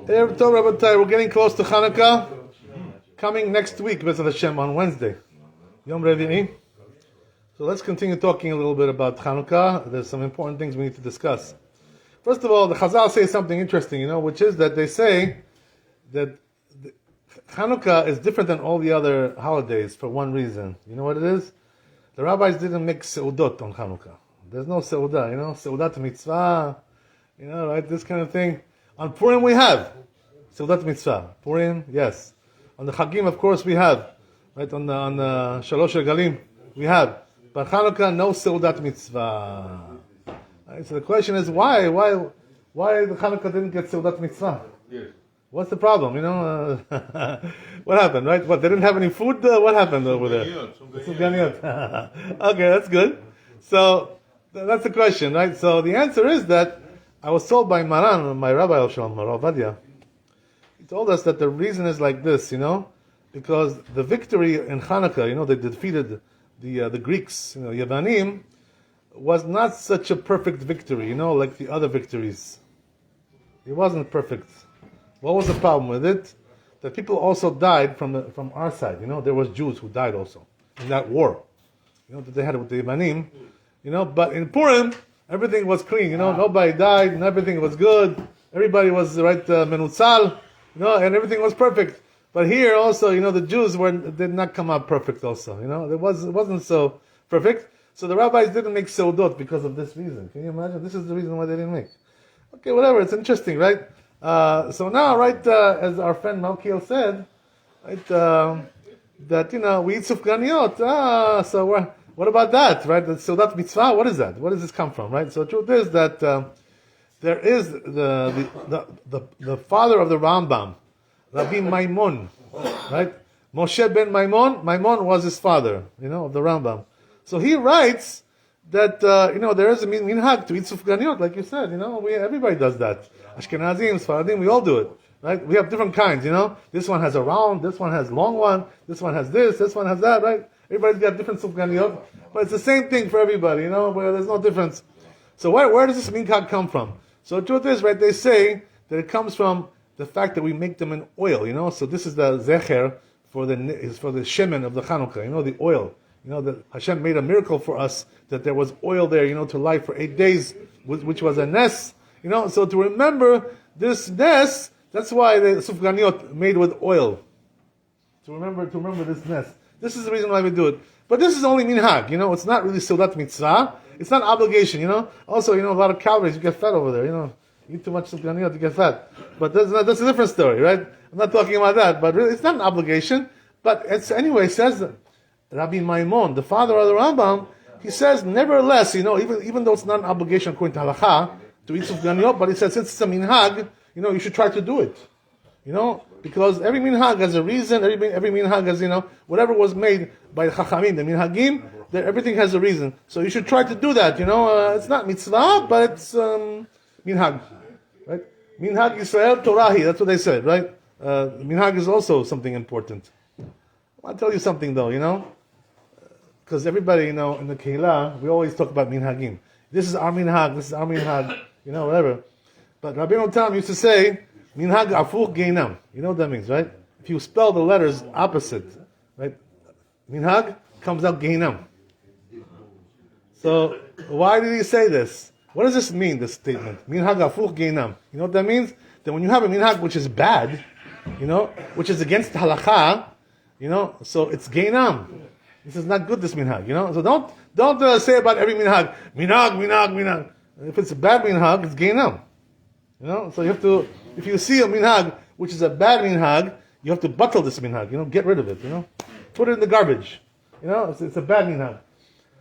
We're getting close to Chanuka. Coming next week, B'ezrat Hashem, on Wednesday. Yom Revi'i. So let's continue talking a little bit about Chanuka. There's some important things we need to discuss. First of all, the Chazal say something interesting, which is that they say that Chanuka is different than all the other holidays for one reason. You know what it is? The rabbis didn't make seudot on Chanuka. There's no seudah, seudat mitzvah, right? This kind of thing. On Purim we have seudat mitzvah. Purim, yes. On the Chagim, of course, we have. Right? On the Shalosh Regalim, we have. But Chanuka, no seudat mitzvah. Right? So the question is, why the Chanuka didn't get seudat mitzvah? Yes. What's the problem? What happened, right? What, they didn't have any food? What happened over there? Okay, that's good. So, that's the question, right? So, the answer is that I was told by Maran, my Rabbi, Rav Vadia, he told us that the reason is like this, because the victory in Chanuka, they defeated the Greeks, Yavanim, was not such a perfect victory, like the other victories. It wasn't perfect. What was the problem with it? That people also died from our side. There was Jews who died also in that war. That they had with the Yavanim. But in Purim, everything was clean. Nobody died and everything was good. Everybody was menutzal, and everything was perfect. But here also, the Jews did not come out perfect also. It wasn't so perfect. So the rabbis didn't make seudot because of this reason. Can you imagine? This is the reason why they didn't make. Okay, whatever. It's interesting, right? So now, right, as our friend Malkiel said, right, that, we eat sufganiyot. So what about that, right? So that mitzvah, what is that? Where does this come from, right? So the truth is that there is the father of the Rambam, Rabbi Maimon, right? Moshe ben Maimon was his father, of the Rambam. So he writes that, there is a minhag to eat sufganiyot, like you said, everybody does that. Ashkenazim, Sfaradim, we all do it, right? We have different kinds, This one has a round, this one has long one, this one has this one has that, right? Everybody's got different sufganiyot, but it's the same thing for everybody, where there's no difference. So where does this minhag come from? So the truth is, right, they say that it comes from the fact that we make them in oil, So this is the zecher for the shemen of the Chanuka, the oil. That Hashem made a miracle for us, that there was oil there, to light for 8 days, which was a nes. So to remember this nes, that's why the sufganiyot made with oil. To remember this nes. This is the reason why we do it. But this is only minhag, it's not really seudat mitzvah. It's not obligation, Also, a lot of calories, you get fat over there, You eat too much sufganiyot, you get fat. But that's a different story, right? I'm not talking about that, but really, it's not an obligation. But anyway, it says Rabbi Maimon, the father of the Rambam, he says, nevertheless, even though it's not an obligation according to halakha to eat sufganiyot, but he says, since it's a minhag, you should try to do it. Because every minhag has a reason, every minhag has, whatever was made by the chachamim, the minhagim, everything has a reason. So you should try to do that, it's not mitzvah, but it's minhag, right? Minhag Yisrael Torahi, that's what they said, right? Minhag is also something important. I'll tell you something though, because everybody, in the Kehillah, we always talk about minhagim. This is our minhag, whatever. But Rabbi Tam used to say, minhag afuch geinam. You know what that means, right? If you spell the letters opposite, right? Minhag comes out geinam. So, why did he say this? What does this mean, this statement? Minhag afuch geinam. You know what that means? That when you have a minhag which is bad, which is against halakha, so it's geinam. This is not good, this minhag, So don't say about every minhag, minhag. If it's a bad minhag, it's geinam. So you have to, if you see a minhag which is a bad minhag, you have to bottle this minhag, get rid of it, Put it in the garbage. It's a bad minhag.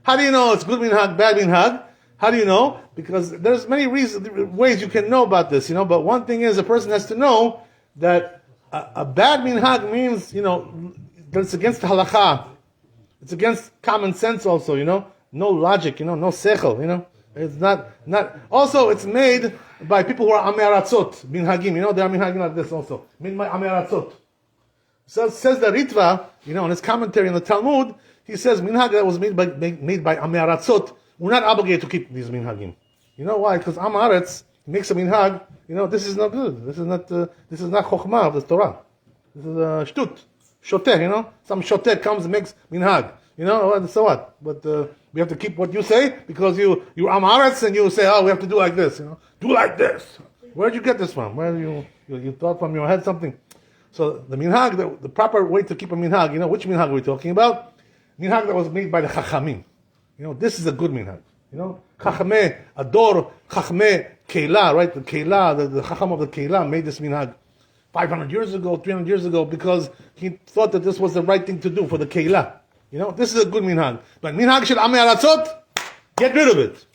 How do you know it's good minhag, bad minhag? How do you know? Because there's many ways you can know about this, but one thing is a person has to know that a bad minhag means, that it's against the halakha. It's against common sense also, no logic, no sechel, It's not, also it's made by people who are ameratzot, minhagim, they are minhagim like this also. Ameratzot. So says the Ritva, in his commentary on the Talmud, he says minhag that was made by ameratzot, we're not obligated to keep these minhagim. You know why? Because Amaretz he makes a minhag, this is not good. This is not chokhmah of the Torah. This is shtut, shoteh, some shoteh comes and makes minhag, so what? But we have to keep what you say because you're Amaretz and you say, we have to do like this, do like this. Where did you get this from? Where you thought from your head something? So the minhag, the proper way to keep a minhag, which minhag are we talking about? Minhag that was made by the chachamim. This is a good minhag. Chachameh ador, chachameh keilah, right? The keilah, the chacham of the keilah made this minhag 500 years ago, 300 years ago, because he thought that this was the right thing to do for the keilah. This is a good minhag. But minhag shel amei aratzot, get rid of it.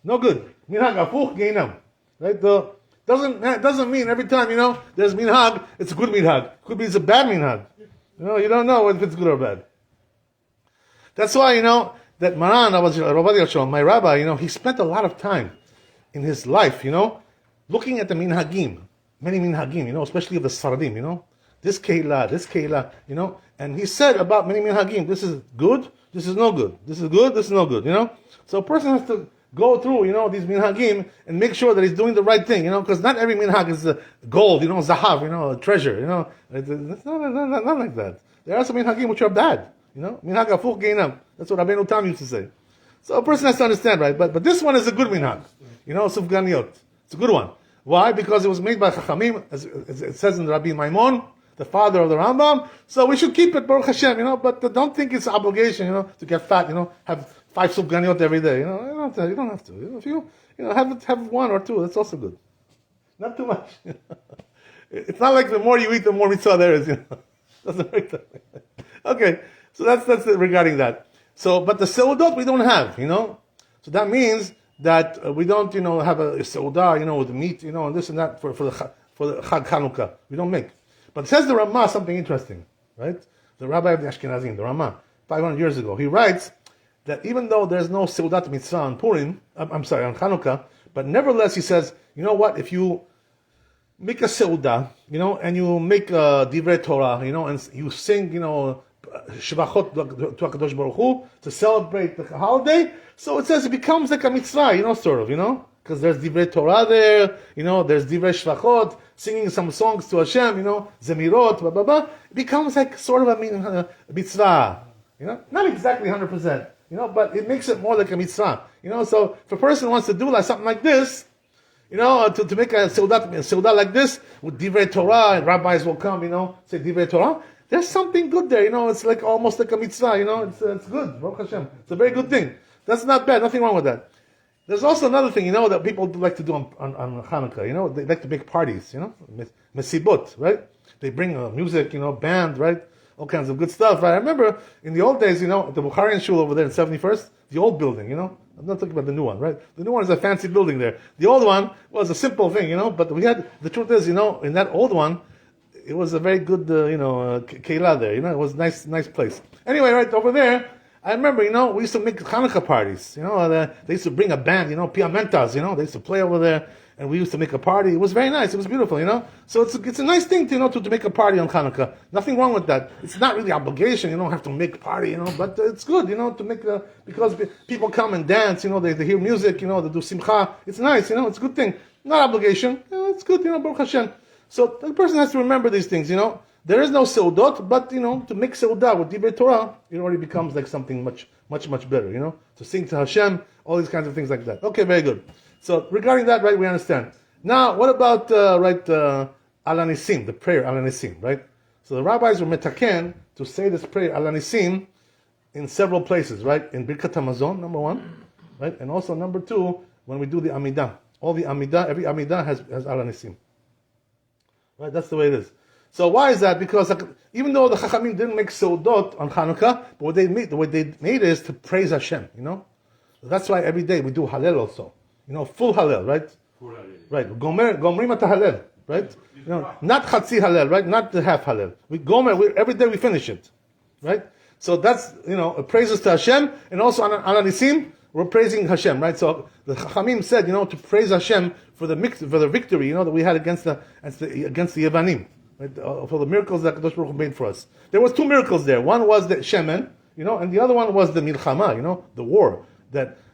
No good. Minhag afuch geinam. Right? Doesn't mean every time, there's minhag, it's a good minhag. Could be it's a bad minhag. You don't know if it's good or bad. That's why, that Maran, Rabbi, my rabbi, he spent a lot of time in his life, looking at the minhagim, many minhagim, especially of the Saradim, this keilah, and he said about many minhagim, this is good, this is no good, this is good, this is no good, So a person has to go through, these minhagim and make sure that he's doing the right thing, because not every minhag is gold, zahav, treasure, It's not like that. There are some minhagim which are bad, minhag afuch geinam. That's what Rabbeinu Tam used to say. So a person has to understand, right? But this one is a good minhag, sufganiyot. It's a good one. Why? Because it was made by Chachamim, as it says in Rabbi Maimon, the father of the Rambam. So we should keep it, Baruch Hashem, but don't think it's an obligation, to get fat, have 5 sufganiyot every day, you don't have to. If you have 1 or 2, that's also good. Not too much. It's not like the more you eat, the more mitzvah there is, Doesn't work that way. Okay, so that's it regarding that. So, but the seudot we don't have, So that means that we don't, have a seudah, with meat, and this and that for the Chag Chanuka. We don't make. But it says the Ramah something interesting, right? The Rabbi of the Ashkenazim, the Ramah, 500 years ago, he writes that even though there's no seudat mitzvah on Purim, on Chanukah, but nevertheless he says, what? If you make a seudah, and you make a divrei Torah, and you sing, Shvachot to HaKadosh Baruch Hu to celebrate the holiday. So it says it becomes like a mitzvah, sort of, because there's divrei Torah there, there's divrei Shvachot, singing some songs to Hashem, zemirot, blah, blah, blah. It becomes like sort of a mitzvah, not exactly 100%, but it makes it more like a mitzvah, So if a person wants to do like something like this, to make a seudah like this with divrei Torah, and rabbis will come, say divrei Torah. There's something good there, it's like almost like a mitzvah, it's good, Baruch Hashem. It's a very good thing. That's not bad, nothing wrong with that. There's also another thing, that people like to do on Hanukkah, they like to make parties, mesibot, right? They bring music, band, right? All kinds of good stuff, right? I remember in the old days, at the Bukharian shul over there in 71st, the old building, I'm not talking about the new one, right? The new one is a fancy building there. The old one was a simple thing, but the truth is, in that old one, it was a very good, keilah there, it was a nice place. Anyway, right over there, I remember, we used to make Hanukkah parties, they used to bring a band, piamentas, they used to play over there, and we used to make a party. It was very nice, it was beautiful, So it's a nice thing, to make a party on Hanukkah. Nothing wrong with that. It's not really obligation, you don't have to make a party, but it's good, to make because people come and dance, they hear music, they do simcha. It's nice, it's a good thing. Not obligation, it's good, Baruch Hashem. So the person has to remember these things, There is no seudot, but, to make seudah with divrei Torah, it already becomes like something much, much, much better, To sing to Hashem, all these kinds of things like that. Okay, very good. So regarding that, right, we understand. Now, what about, Hanissim, the prayer Hanissim, right? So the rabbis were metaken to say this prayer Hanissim in several places, right? In Birkat HaMazon, number 1, right? And also number 2, when we do the Amidah. All the Amidah, every Amidah has Hanissim. Right, that's the way it is. So why is that? Because even though the Chachamim didn't make seudot on Chanukah, but what they made is to praise Hashem, That's why every day we do Hallel also. Full Hallel, right? Full Hallel. Right. Gomrim at Hallel, right? Not Chatzi Hallel, right? Not the half Hallel. Every day we finish it, right? So that's, praises to Hashem, and also on Hanissim, we're praising Hashem, right? So the Chachamim said, to praise Hashem for the victory, that we had against the Yevanim, right? For the miracles that Kadosh Baruch Hu made for us. There was 2 miracles there. One was the Shemen, and the other one was the Milchama, the war.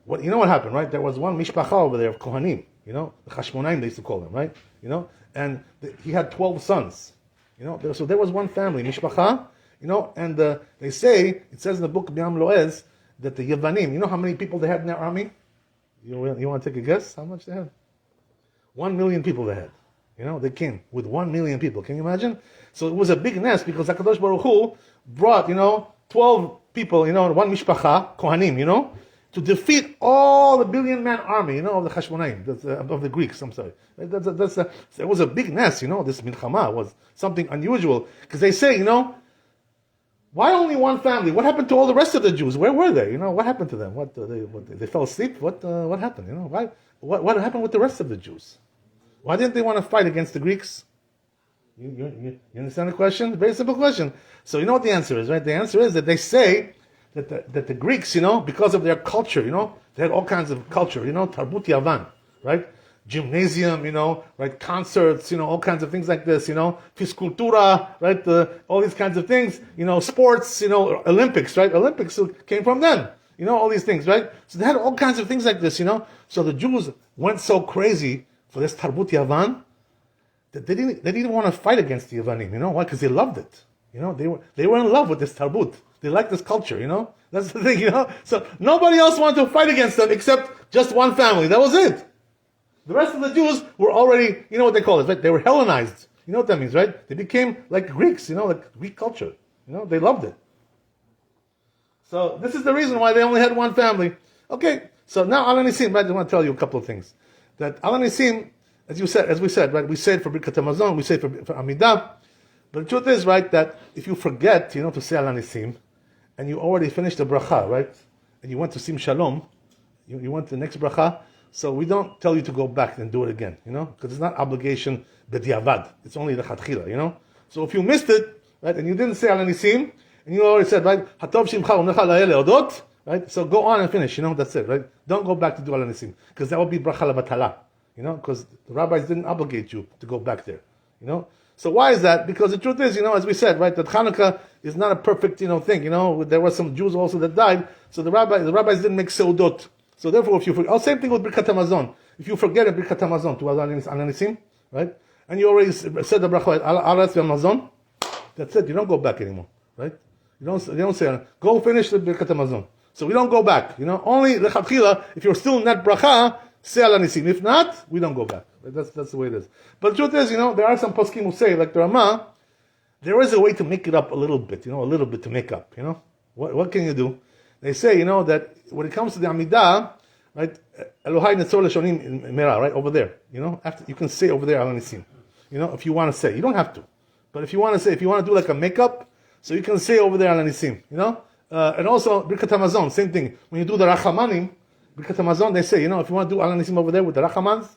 What happened, right? There was one mishpacha over there of Kohanim, You know, the Chashmonaim they used to call them, right? You know, and he had 12 sons. You know, so there was one family, Mishpacha. You know, and they say, it says in the book Biam Loez, that the Yevanim, you know how many people they had in their army? You want to take a guess how much they had? 1 million people they had. You know, they came with 1 million people. Can you imagine? So it was a big nest because HaKadosh Baruch Hu brought, 12 people, one mishpacha, Kohanim, to defeat all the billion-man army, of the Chashmonaim, of the Greeks, I'm sorry. It was a big nest, this milchama was something unusual. Because they say, why only one family? What happened to all the rest of the Jews? Where were they? What happened to them? They fell asleep? What happened? What happened with the rest of the Jews? Why didn't they want to fight against the Greeks? You understand the question? Very simple question. So you know what the answer is, right? The answer is that they say that the Greeks, because of their culture, they had all kinds of culture, Tarbut Yavan, right? Gymnasium, right? Concerts, all kinds of things like this, Fiscultura, right? All these kinds of things, sports, Olympics, right? Olympics came from them, all these things, right? So they had all kinds of things like this, So the Jews went so crazy for this Tarbut Yavan that they didn't want to fight against the Yavanim, why? Because they loved it, they were in love with this Tarbut. They like this culture, That's the thing, So nobody else wanted to fight against them except just one family. That was it. The rest of the Jews were already, what they call it, right? They were Hellenized. You know what that means, right? They became like Greeks, like Greek culture. They loved it. So this is the reason why they only had one family. Okay, so now Al Hanissim, right? I want to tell you a couple of things. That Al Hanissim, as we said, right? We say it for Birkat Hamazon, we say it for Amidah. But the truth is, right, that if you forget, to say Al Hanissim, and you already finished the bracha, right? And you went to Sim Shalom, you went to the next bracha, so we don't tell you to go back and do it again, because it's not obligation b'diavad. It's only the chatchila, So if you missed it, right, and you didn't say Al Hanissim, and you already said, right, Hatov Shimcha u'necha la'ele odot, right, so go on and finish, that's it, right? Don't go back to do Al Hanissim, because that would be bracha labatala, because the rabbis didn't obligate you to go back there, So why is that? Because the truth is, as we said, right, that Chanuka is not a perfect, thing. There were some Jews also that died, so the rabbis didn't make seudot. So therefore, if you forget, same thing with Birkat Hamazon. If you forget a Birkat Hamazon to Al Hanissim, right, and you already said the bracha Al Hamazon, that's it. You don't go back anymore, right? You don't say go finish the Birkat Hamazon. So we don't go back. Only lechatchila. If you're still in that bracha, say Al Hanissim. If not, we don't go back. That's the way it is. But the truth is, there are some poskim who say, like the Ramah, there is a way to make it up a little bit, a little bit to make up, What can you do? They say, that when it comes to the Amidah, right, Elohai Netzor Leshonim Mera, right, over there, after you can say over there Al Hanissim, if you want to say. You don't have to. But if you want to say, if you want to do like a makeup, so you can say over there Al Hanissim, and also Birkat Hamazon, same thing. When you do the Rachamanim, Birkat Hamazon, they say, if you want to do Al Hanissim over there with the Rachamans,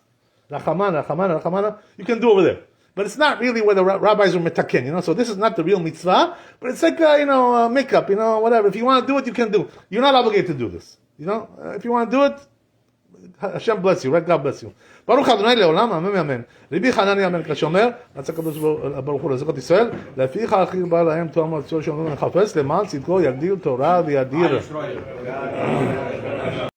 Rachamana, you can do over there. But it's not really where the rabbis are metaken, So this is not the real mitzvah, but it's like, makeup, whatever. If you want to do it, you can do. You're not obligated to do this. If you want to do it, Hashem bless you, right? God bless you. ברוך ה' לעולם, אמן ואמן. רבי חנניה המלך השומר, רצה הקדוש ברוך הוא לזכות ישראל, לפיך הכי בא להם תואם רצון שאומרים לחפש, למען צדקו יגדיל תורה וידיר.